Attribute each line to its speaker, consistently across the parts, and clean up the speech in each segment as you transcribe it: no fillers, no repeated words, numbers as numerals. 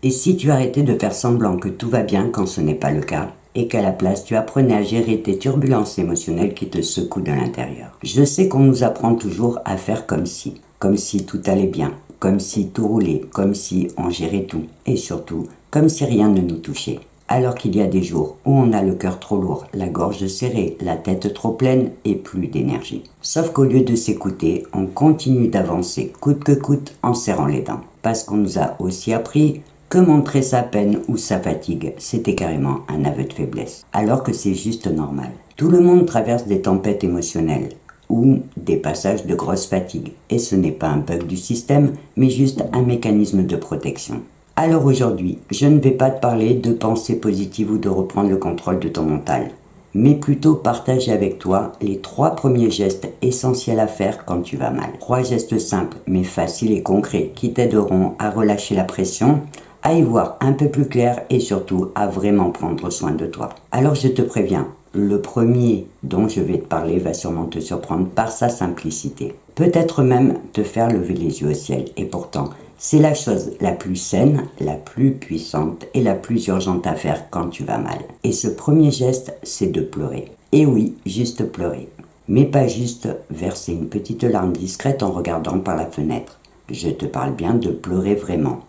Speaker 1: Et si tu arrêtais de faire semblant que tout va bien quand ce n'est pas le cas, et qu'à la place tu apprenais à gérer tes turbulences émotionnelles qui te secouent de l'intérieur. Je sais qu'on nous apprend toujours à faire comme si tout allait bien, comme si tout roulait, comme si on gérait tout, et surtout, comme si rien ne nous touchait. Alors qu'il y a des jours où on a le cœur trop lourd, la gorge serrée, la tête trop pleine et plus d'énergie. Sauf qu'au lieu de s'écouter, on continue d'avancer coûte que coûte en serrant les dents. Parce qu'on nous a aussi appris que montrer sa peine ou sa fatigue, c'était carrément un aveu de faiblesse. Alors que c'est juste normal. Tout le monde traverse des tempêtes émotionnelles ou des passages de grosse fatigue. Et ce n'est pas un bug du système, mais juste un mécanisme de protection. Alors aujourd'hui, je ne vais pas te parler de pensée positive ou de reprendre le contrôle de ton mental, mais plutôt partager avec toi les 3 premiers gestes essentiels à faire quand tu vas mal. 3 gestes simples mais faciles et concrets qui t'aideront à relâcher la pression, à y voir un peu plus clair et surtout à vraiment prendre soin de toi. Alors je te préviens, le premier dont je vais te parler va sûrement te surprendre par sa simplicité. Peut-être même te faire lever les yeux au ciel et pourtant, c'est la chose la plus saine, la plus puissante et la plus urgente à faire quand tu vas mal. Et ce premier geste, c'est de pleurer. Et oui, juste pleurer. Mais pas juste verser une petite larme discrète en regardant par la fenêtre. Je te parle bien de pleurer vraiment.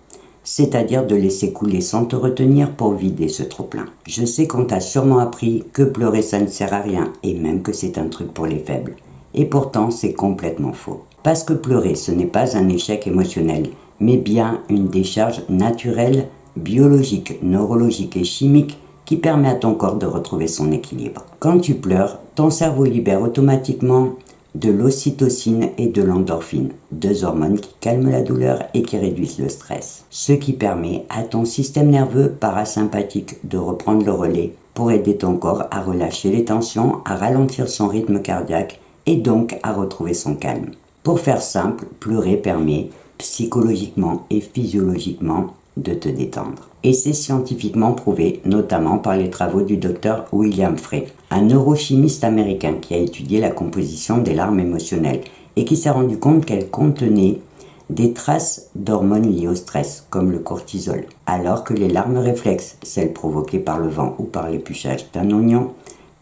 Speaker 1: C'est-à-dire de laisser couler sans te retenir pour vider ce trop-plein. Je sais qu'on t'a sûrement appris que pleurer ça ne sert à rien et même que c'est un truc pour les faibles. Et pourtant, c'est complètement faux. Parce que pleurer, ce n'est pas un échec émotionnel, mais bien une décharge naturelle, biologique, neurologique et chimique qui permet à ton corps de retrouver son équilibre. Quand tu pleures, ton cerveau libère automatiquement de l'ocytocine et de l'endorphine, 2 hormones qui calment la douleur et qui réduisent le stress. Ce qui permet à ton système nerveux parasympathique de reprendre le relais pour aider ton corps à relâcher les tensions, à ralentir son rythme cardiaque et donc à retrouver son calme. Pour faire simple, pleurer permet psychologiquement et physiologiquement de te détendre. Et c'est scientifiquement prouvé, notamment par les travaux du docteur William Frey, un neurochimiste américain qui a étudié la composition des larmes émotionnelles et qui s'est rendu compte qu'elles contenaient des traces d'hormones liées au stress, comme le cortisol, alors que les larmes réflexes, celles provoquées par le vent ou par l'épluchage d'un oignon,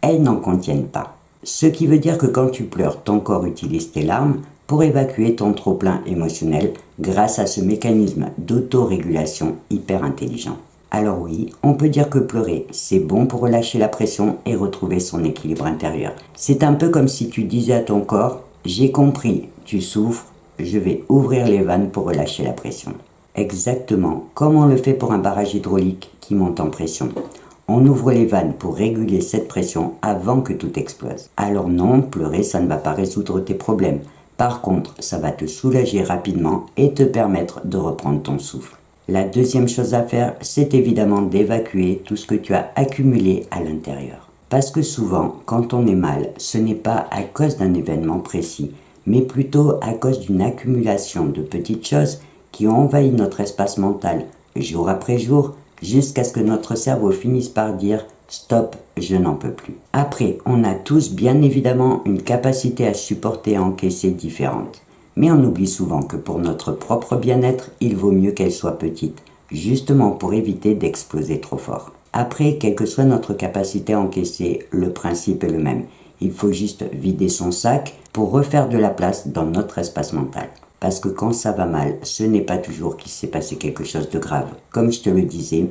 Speaker 1: elles n'en contiennent pas. Ce qui veut dire que quand tu pleures, ton corps utilise tes larmes pour évacuer ton trop-plein émotionnel grâce à ce mécanisme d'autorégulation hyper intelligent. Alors oui, on peut dire que pleurer, c'est bon pour relâcher la pression et retrouver son équilibre intérieur. C'est un peu comme si tu disais à ton corps « J'ai compris, tu souffres, je vais ouvrir les vannes pour relâcher la pression ». Exactement comme on le fait pour un barrage hydraulique qui monte en pression. On ouvre les vannes pour réguler cette pression avant que tout explose. Alors non, pleurer, ça ne va pas résoudre tes problèmes. Par contre, ça va te soulager rapidement et te permettre de reprendre ton souffle. La deuxième chose à faire, c'est évidemment d'évacuer tout ce que tu as accumulé à l'intérieur. Parce que souvent, quand on est mal, ce n'est pas à cause d'un événement précis, mais plutôt à cause d'une accumulation de petites choses qui ont envahi notre espace mental jour après jour, jusqu'à ce que notre cerveau finisse par dire « Stop, je n'en peux plus ». Après, on a tous bien évidemment une capacité à supporter et à encaisser différente. Mais on oublie souvent que pour notre propre bien-être, il vaut mieux qu'elle soit petite, justement pour éviter d'exploser trop fort. Après, quelle que soit notre capacité à encaisser, le principe est le même. Il faut juste vider son sac pour refaire de la place dans notre espace mental. Parce que quand ça va mal, ce n'est pas toujours qu'il s'est passé quelque chose de grave. Comme je te le disais,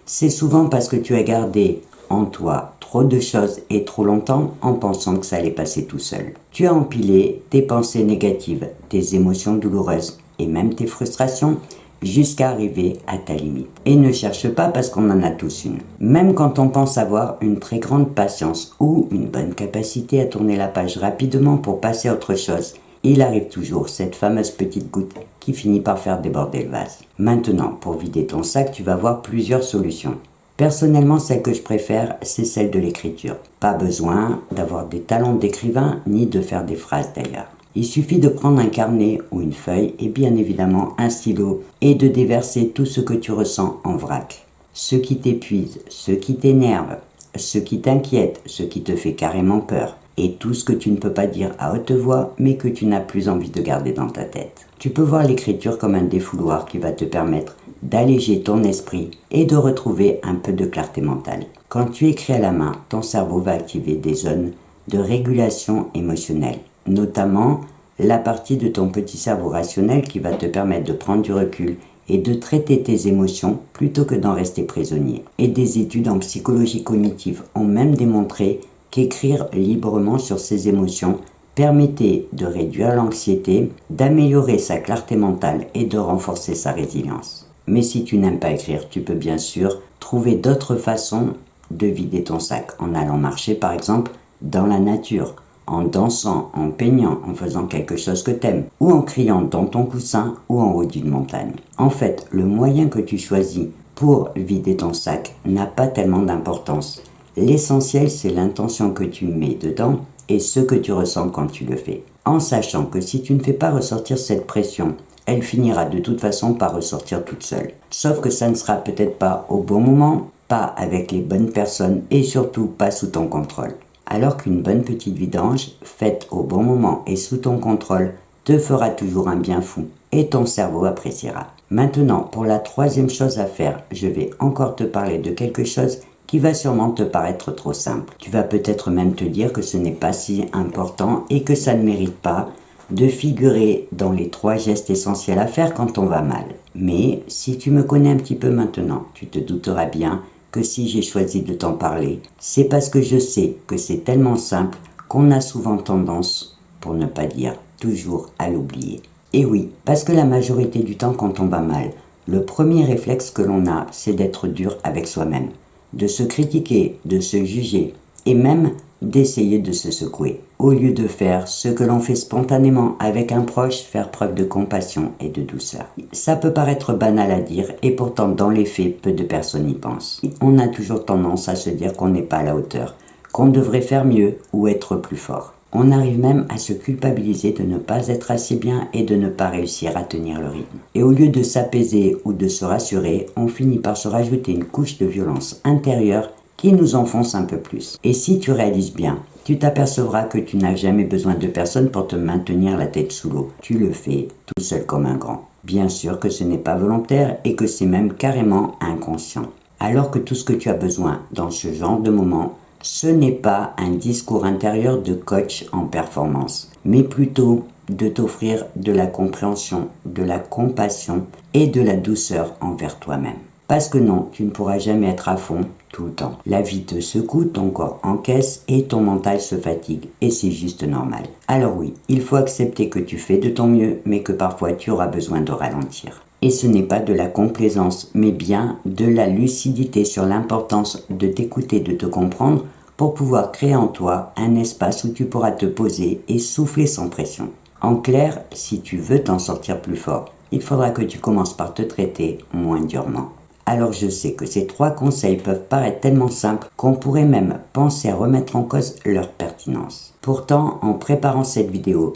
Speaker 1: c'est souvent parce que tu as gardé en toi trop de choses et trop longtemps en pensant que ça allait passer tout seul. Tu as empilé tes pensées négatives, tes émotions douloureuses et même tes frustrations jusqu'à arriver à ta limite. Et ne cherche pas parce qu'on en a tous une. Même quand on pense avoir une très grande patience ou une bonne capacité à tourner la page rapidement pour passer à autre chose, il arrive toujours cette fameuse petite goutte qui finit par faire déborder le vase. Maintenant, pour vider ton sac, tu vas voir plusieurs solutions. Personnellement, celle que je préfère, c'est celle de l'écriture. Pas besoin d'avoir des talents d'écrivain, ni de faire des phrases d'ailleurs. Il suffit de prendre un carnet ou une feuille et bien évidemment un stylo et de déverser tout ce que tu ressens en vrac. Ce qui t'épuise, ce qui t'énerve, ce qui t'inquiète, ce qui te fait carrément peur. Et tout ce que tu ne peux pas dire à haute voix, mais que tu n'as plus envie de garder dans ta tête. Tu peux voir l'écriture comme un défouloir qui va te permettre d'alléger ton esprit et de retrouver un peu de clarté mentale. Quand tu écris à la main, ton cerveau va activer des zones de régulation émotionnelle, notamment la partie de ton petit cerveau rationnel qui va te permettre de prendre du recul et de traiter tes émotions plutôt que d'en rester prisonnier. Et des études en psychologie cognitive ont même démontré qu'écrire librement sur ses émotions permettait de réduire l'anxiété, d'améliorer sa clarté mentale et de renforcer sa résilience. Mais si tu n'aimes pas écrire, tu peux bien sûr trouver d'autres façons de vider ton sac, en allant marcher par exemple dans la nature, en dansant, en peignant, en faisant quelque chose que t'aimes, ou en criant dans ton coussin ou en haut d'une montagne. En fait, le moyen que tu choisis pour vider ton sac n'a pas tellement d'importance. L'essentiel, c'est l'intention que tu mets dedans et ce que tu ressens quand tu le fais. En sachant que si tu ne fais pas ressortir cette pression, elle finira de toute façon par ressortir toute seule. Sauf que ça ne sera peut-être pas au bon moment, pas avec les bonnes personnes et surtout pas sous ton contrôle. Alors qu'une bonne petite vidange, faite au bon moment et sous ton contrôle, te fera toujours un bien fou et ton cerveau appréciera. Maintenant, pour la troisième chose à faire, je vais encore te parler de quelque chose qui va sûrement te paraître trop simple. Tu vas peut-être même te dire que ce n'est pas si important et que ça ne mérite pas de figurer dans les 3 gestes essentiels à faire quand on va mal. Mais si tu me connais un petit peu maintenant, tu te douteras bien que si j'ai choisi de t'en parler, c'est parce que je sais que c'est tellement simple qu'on a souvent tendance, pour ne pas dire toujours, à l'oublier. Et oui, parce que la majorité du temps quand on va mal, le premier réflexe que l'on a, c'est d'être dur avec soi-même, de se critiquer, de se juger et même d'essayer de se secouer. Au lieu de faire ce que l'on fait spontanément avec un proche, faire preuve de compassion et de douceur. Ça peut paraître banal à dire et pourtant dans les faits, peu de personnes y pensent. On a toujours tendance à se dire qu'on n'est pas à la hauteur, qu'on devrait faire mieux ou être plus fort. On arrive même à se culpabiliser de ne pas être assez bien et de ne pas réussir à tenir le rythme. Et au lieu de s'apaiser ou de se rassurer, on finit par se rajouter une couche de violence intérieure qui nous enfonce un peu plus. Et si tu réalises bien, tu t'apercevras que tu n'as jamais besoin de personne pour te maintenir la tête sous l'eau. Tu le fais tout seul comme un grand. Bien sûr que ce n'est pas volontaire et que c'est même carrément inconscient. Alors que tout ce que tu as besoin dans ce genre de moment, ce n'est pas un discours intérieur de coach en performance, mais plutôt de t'offrir de la compréhension, de la compassion et de la douceur envers toi-même. Parce que non, tu ne pourras jamais être à fond tout le temps. La vie te secoue, ton corps encaisse et ton mental se fatigue. Et c'est juste normal. Alors oui, il faut accepter que tu fais de ton mieux, mais que parfois tu auras besoin de ralentir. Et ce n'est pas de la complaisance, mais bien de la lucidité sur l'importance de t'écouter, de te comprendre, pour pouvoir créer en toi un espace où tu pourras te poser et souffler sans pression. En clair, si tu veux t'en sortir plus fort, il faudra que tu commences par te traiter moins durement. Alors je sais que ces 3 conseils peuvent paraître tellement simples qu'on pourrait même penser à remettre en cause leur pertinence. Pourtant, en préparant cette vidéo,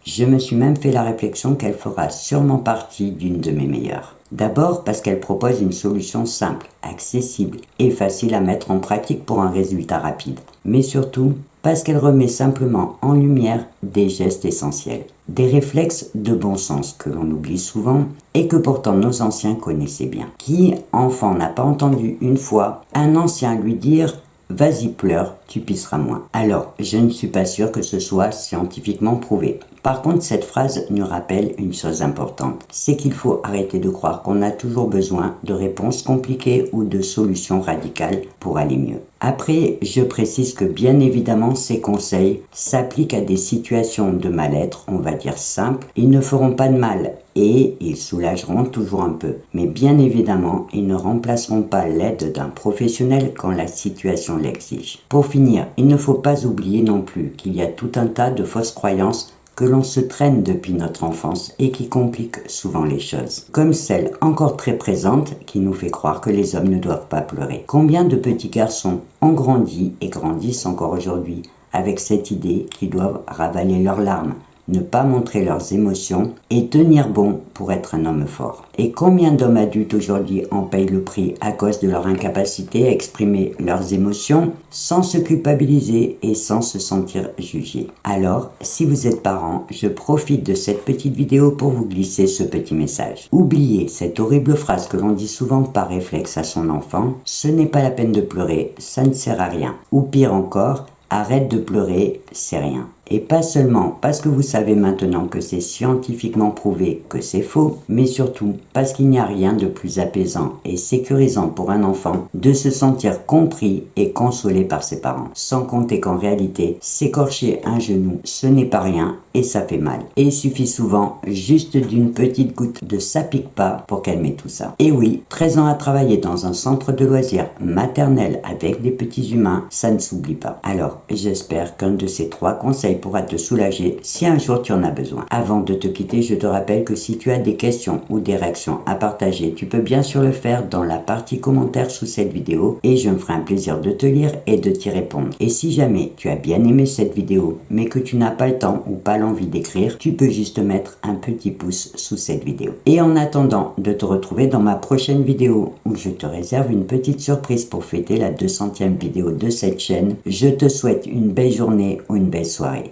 Speaker 1: je me suis même fait la réflexion qu'elle fera sûrement partie d'une de mes meilleures. D'abord parce qu'elle propose une solution simple, accessible et facile à mettre en pratique pour un résultat rapide. Mais surtout parce qu'elle remet simplement en lumière des gestes essentiels, des réflexes de bon sens que l'on oublie souvent et que pourtant nos anciens connaissaient bien. Qui, enfant, n'a pas entendu une fois un ancien lui dire « Vas-y pleure, tu pisseras moins ». Alors, je ne suis pas sûre que ce soit scientifiquement prouvé. Par contre, cette phrase nous rappelle une chose importante, c'est qu'il faut arrêter de croire qu'on a toujours besoin de réponses compliquées ou de solutions radicales pour aller mieux. Après, je précise que bien évidemment, ces conseils s'appliquent à des situations de mal-être, on va dire simples. Ils ne feront pas de mal et ils soulageront toujours un peu. Mais bien évidemment, ils ne remplaceront pas l'aide d'un professionnel quand la situation l'exige. Pour finir, il ne faut pas oublier non plus qu'il y a tout un tas de fausses croyances que l'on se traîne depuis notre enfance et qui compliquent souvent les choses. Comme celle encore très présente qui nous fait croire que les hommes ne doivent pas pleurer. Combien de petits garçons ont grandi et grandissent encore aujourd'hui avec cette idée qu'ils doivent ravaler leurs larmes, ne pas montrer leurs émotions et tenir bon pour être un homme fort. Et combien d'hommes adultes aujourd'hui en payent le prix à cause de leur incapacité à exprimer leurs émotions sans se culpabiliser et sans se sentir jugé. Alors, si vous êtes parent, je profite de cette petite vidéo pour vous glisser ce petit message. Oubliez cette horrible phrase que l'on dit souvent par réflexe à son enfant, ce n'est pas la peine de pleurer, ça ne sert à rien. Ou pire encore, arrête de pleurer, c'est rien. Et pas seulement parce que vous savez maintenant que c'est scientifiquement prouvé que c'est faux, mais surtout parce qu'il n'y a rien de plus apaisant et sécurisant pour un enfant de se sentir compris et consolé par ses parents. Sans compter qu'en réalité, s'écorcher un genou, ce n'est pas rien et ça fait mal. Et il suffit souvent juste d'une petite goutte de ça pique pas pour calmer tout ça. Et oui, 13 ans à travailler dans un centre de loisirs maternel avec des petits humains, ça ne s'oublie pas. Alors, j'espère qu'un de ces 3 conseils pourra te soulager si un jour tu en as besoin. Avant de te quitter, je te rappelle que si tu as des questions ou des réactions à partager, tu peux bien sûr le faire dans la partie commentaires sous cette vidéo et je me ferai un plaisir de te lire et de t'y répondre. Et si jamais tu as bien aimé cette vidéo, mais que tu n'as pas le temps ou pas l'envie d'écrire, tu peux juste mettre un petit pouce sous cette vidéo. Et en attendant de te retrouver dans ma prochaine vidéo où je te réserve une petite surprise pour fêter la 200e vidéo de cette chaîne, je te souhaite une belle journée ou une belle soirée.